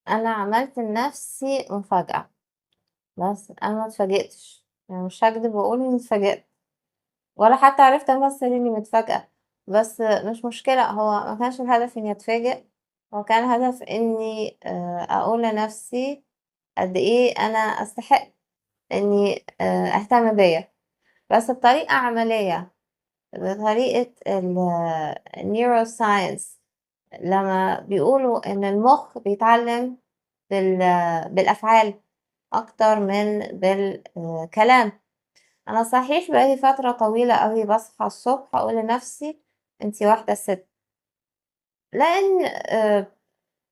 أنا عملت لنفسي مفاجأة، بس أنا ما اتفاجئتش، يعني مش هاكدب وأقول إني اتفاجئت، ولا حتى عرفت أمثّل إني متفاجئة، بس مش مشكلة، هو ما كانش الهدف إني أتفاجئ، هو كان الهدف إني أقول لنفسي قد إيه أنا أستحق إني أهتم بيّا، بس بطريقة عملية، بطريقة الneuroscience لمّا بيقولوا إن المُخ بيتعلم بالأفعال أكتر من بالكلام. أنا صحيح بقى لي فترة طويلة أوي باصحى الصبح أقول لنفسي أنتِ واحدة سِت، لإن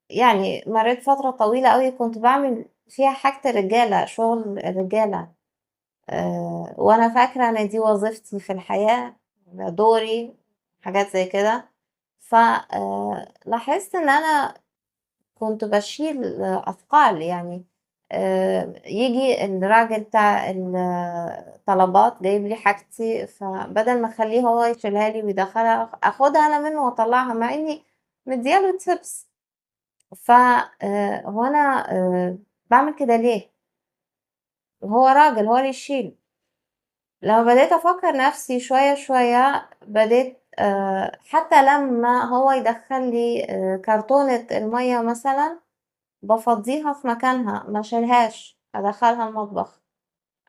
يعني مرّيت فترة طويلة أوي كنت باعمل فيها حاجة الرجالة، شغل الرجالة، وأنا فاكرة إن دي وظيفتي في الحياة، ده دوري، حاجات زي كده، ف لاحظت إن أنا كنت باشيل أثقال يعني ييجي الراجل بتاع الطلبات جايب لي حاجتي، فبدل ما أخلّيه هو يشيلها لي ويدخّلها آخُدها أنا منه وأطلّعها، مع إني مدّية له tips ف هو أنا باعمل كده ليه؟ وهو راجل هو اللي يشيل. لمّا بديت أفكّر نَفْسي شوية، شوية بديت حتى لمّا هو يدخّل لي كرتونة المَيّة مثلًا بافضّيها في مكانها، ما اشيلهاش، أدخّلها المطبخ،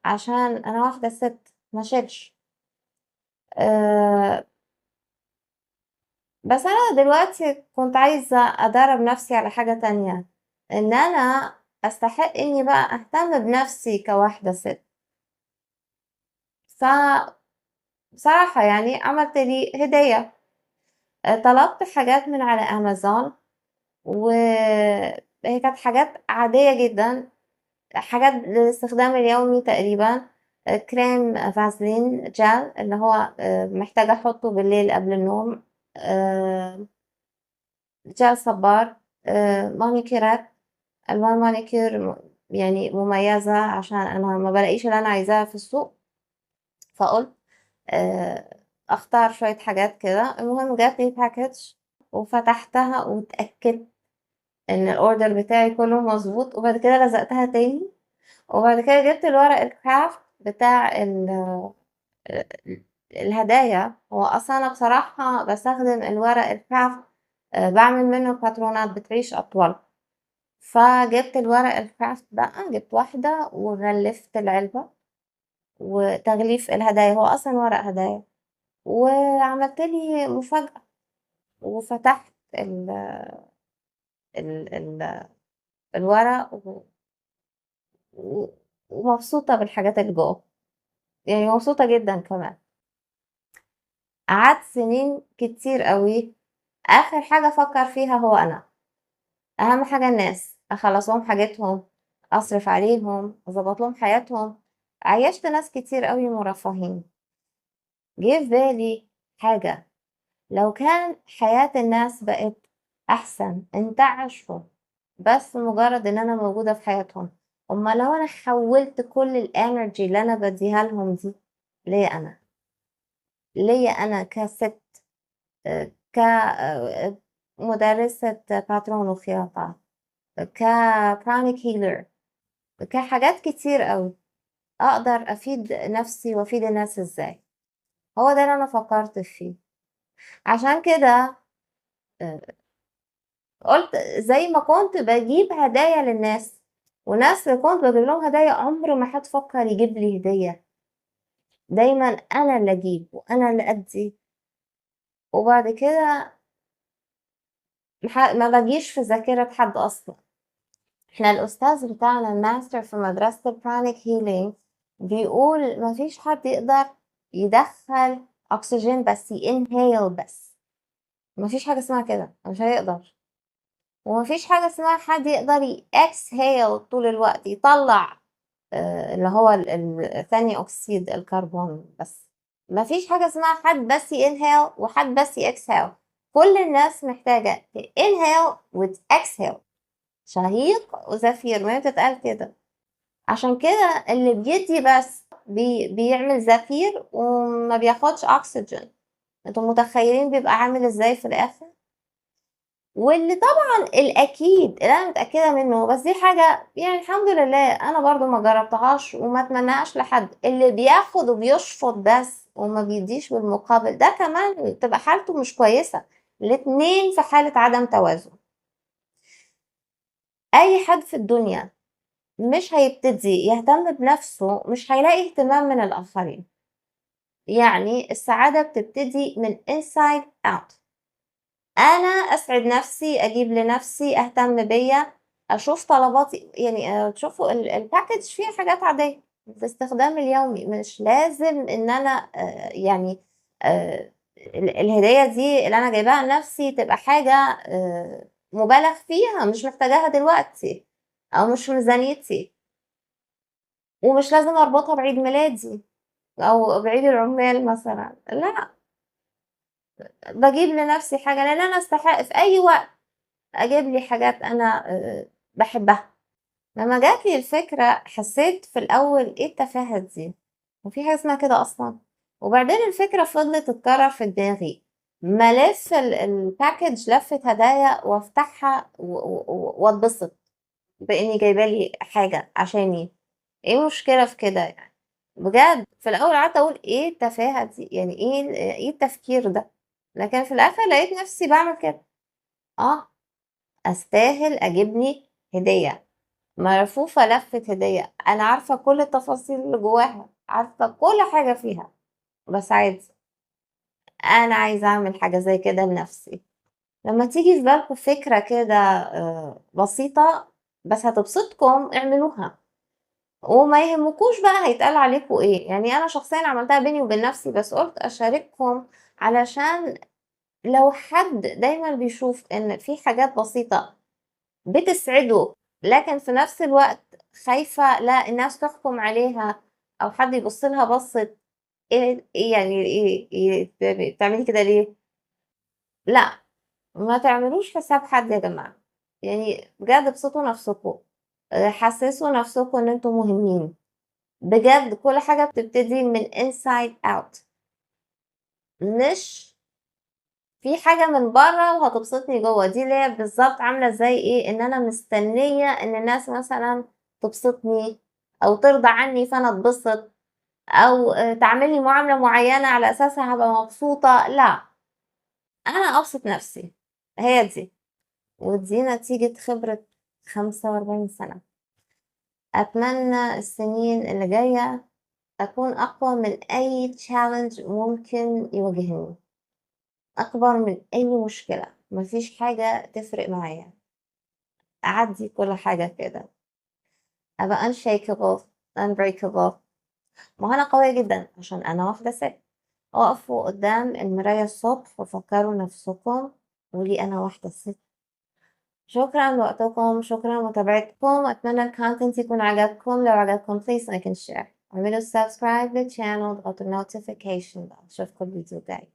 عشان أنا واحدة سِت ما اشيلش. آآ، بس أنا دلوقتي كنت عايزة أدرّب نَفْسي على حاجة تانية، إن أنا أستحق إني بقى أهتم بنَفْسي كواحدة سِت. بصراحة يعني عملت لي هدية، طلبت حاجات من على أمازون، وهي كانت حاجات عادية جدًا، حاجات للاستخدام اليومي تقريبًا، كريم فازلين جل اللي هو محتاجة أحطه بالليل قبل النوم، آآ جل صبار، مانيكيرات، ألوان مانيكير يعني مميزة عشان أنا ما بالاقيش اللي أنا عايزاه في السوق، فقُلت أختار شوية حاجات كده، المهم جات لي package وفتحتها واتأكدت إن الorder بتاعي كلّه مضبوط، وبعد كده لزقتها تاني، وبعد كده جِبت الورق الcraft بتاع آآ الهدايا، هو أصلًا أنا بصراحة باستخدم الورق الcraft باعمل منه باترونات بتعيش أطول، فجِبت الورق الcraft بقى، جِبت واحدة وغلّفت العلبة، وتغليف الهدايا هو أصلًا ورق هدايا، وعملت لي مفاجأة، وفتحت ال ال الورق و ومبسوطة بالحاجات اللي جوّه، يعني مبسوطة جدًا كمان. قعدت سنين كتير أوي آخر حاجة أفكّر فيها هو أنا، أهم حاجة الناس، أخلّص لهم حاجتهم، أصرف عليهم، أضبّط لهم حياتهم، عيّشت ناس كتير أوي مرفّهين. جه في بالي حاجة، لو كان حياة الناس بقت أحسن انتعشوا بس مجرّد إن أنا موجودة في حياتهم، أُمّال لو أنا حوّلت كل الenergy اللي أنا بادّيها لهم دي ليّا أنا، ليّا أنا كسِت ك مُدرّسة باترون وخياطة، كpranic healer، كحاجات كتير أوي، أقدر أفيد نَفْسي وأفيد الناس إزاي، هو ده اللي أنا فكّرت فيه. عشان كده آآ قُلت زي ما كنت باجيب هدايا للناس، والناس اللي كنت باجيب لهم هدايا عمر ما حد فكّر يجيب لي هدية، دايمًا أنا اللي أجيب وأنا اللي أدّي، وبعد كده ما باجيش في ذاكرة حد أصلًا. إحنا الأستاذ بتاعنا الmaster في مدرسة الpranic healing بيقول ما فيش حد يقدر يدخّل أكسجين بس يinhale بس، ما فيش حاجة اسمها كده، مش هيقدر، وما فيش حاجة اسمها حد يقدر exhale طول الوقت يطلّع اللي هو ثاني أكسيد الكربون بس، ما فيش حاجة اسمها حد بس يinhale وحد بس exhale، كل الناس محتاجة تinhale وتexhale. شهيق وزفير، ما هي بتتقال كده، عشان كده اللي بيدّي بس بيعمل زفير وما بياخدش أكسجين، أنتم متخيلين بيبقى عامل إزاي في الآخر؟ واللي طبعًا الأكيد اللي أنا متأكدة منه، بس دي حاجة يعني الحمد لله أنا برضه ما جرّبتهاش وما أتمناهاش لحد، اللي بياخد وبيشفط بس وما بيدّيش بالمقابل ده كمان بتبقى حالته مش كويسة، الاتنين في حالة عدم توازن. أي حد في الدنيا مش هيبتدي يهتم بنفسه مش هيلاقي اهتمام من الآخرين، يعني السعادة بتبتدي من inside out. أنا أسعد نفسي، أجيب لنفسي، أهتم بيّا، أشوف طلباتي يعني تشوفوا الpackage فيه حاجات عادية باستخدام اليومي، مش لازم إن أنا يعني الهدية دي اللي أنا جايباها لنفسي تبقى حاجة مُبالغ فيها، مش محتاجاها دلوقتي أو مش ميزانيتي، ومش لازم أربطها بعيد ميلادي أو بعيد العمال مثلًا، لأ، باجيب لنفسي حاجة لإن أنا أستحق في أي وقت أجيب لي حاجات أنا باحبها. لمّا جات لي الفكرة حسيت في الأول إيه التفاهة دي، هو في حاجة اسمها كده أصلًا؟ وبعدين الفكرة فضلت تتكرر في دماغي، ما ألِف الpackage لفة هدايا وافتحها واتبسط بإني جايبة لي حاجة عشاني، إيه المشكلة في كده يعني؟ بجد في الأول قعدت أقول إيه التفاهة دي، يعني إيه التفكير ده؟ لكن في الآخر لقيت نفسي باعمل كده، آه. أستاهل أجيبني هدية، ملفوفة لفة هدية، أنا عارفة كل التفاصيل اللي جواها، عارفة كل حاجة فيها، بس عادي، أنا عايزة أعمل حاجة زي كده لنفسي. لمّا تيجي في بالكم فكرة كده بسيطة بس هتبسطكم اعملوها، وما يهمكوش بقى هيتقال عليكم إيه، يعني أنا شخصيًا عملتها بيني وبين نفسي بس قُلت أشارككم علشان لو حد دايمًا بيشوف إن في حاجات بسيطة بتسعده، لكن في نفس الوقت خايفة لا الناس تحكم عليها أو حد يبُص لها بصّة إيه يعني بتعملي كده ليه؟ لأ، ما تعملوش حساب حد يا جماعة، يعني بجد ابسطوا نفسكم، حسّسوا نفسكم إن أنتم مهمين، بجد كل حاجة بتبتدي من inside out مش في حاجة من برّه وهتبسطني جوّه، دي اللي هي بالضبط عاملة زي إيه، إن أنا مستنية إن الناس مثلًا تبسطني أو ترضى عني فأنا أتبسط أو تعاملني معاملة معيّنة على أساسها هابقى مبسوطة، لأ، أنا أبسط نَفْسي، هي دي، ودي نتيجة خبرة 45 سَنة. أتمنى السنين اللي جاية أكون أقوى من أي challenge ممكن يواجهني. أكبر من أي مشكلة، ما فيش حاجة تفرق معايا، أعدّي كل حاجة كده، أبقى unshakable unbreakable ما هو أنا قوية جدًا عشان أنا واحدة سِت، اقفوا قدّام المراية الصبح وفكّروا نفسكم قولي أنا واحدة سِت. شكرًا لوقتكم، شكرًا لمتابعتكم، أتمنى الcontent يكون عجبكم، لو عجبكم please like and share. اعملوا subscribe للchannel واضغطوا الnotification bell. أشوفكم الفيديو الجاي.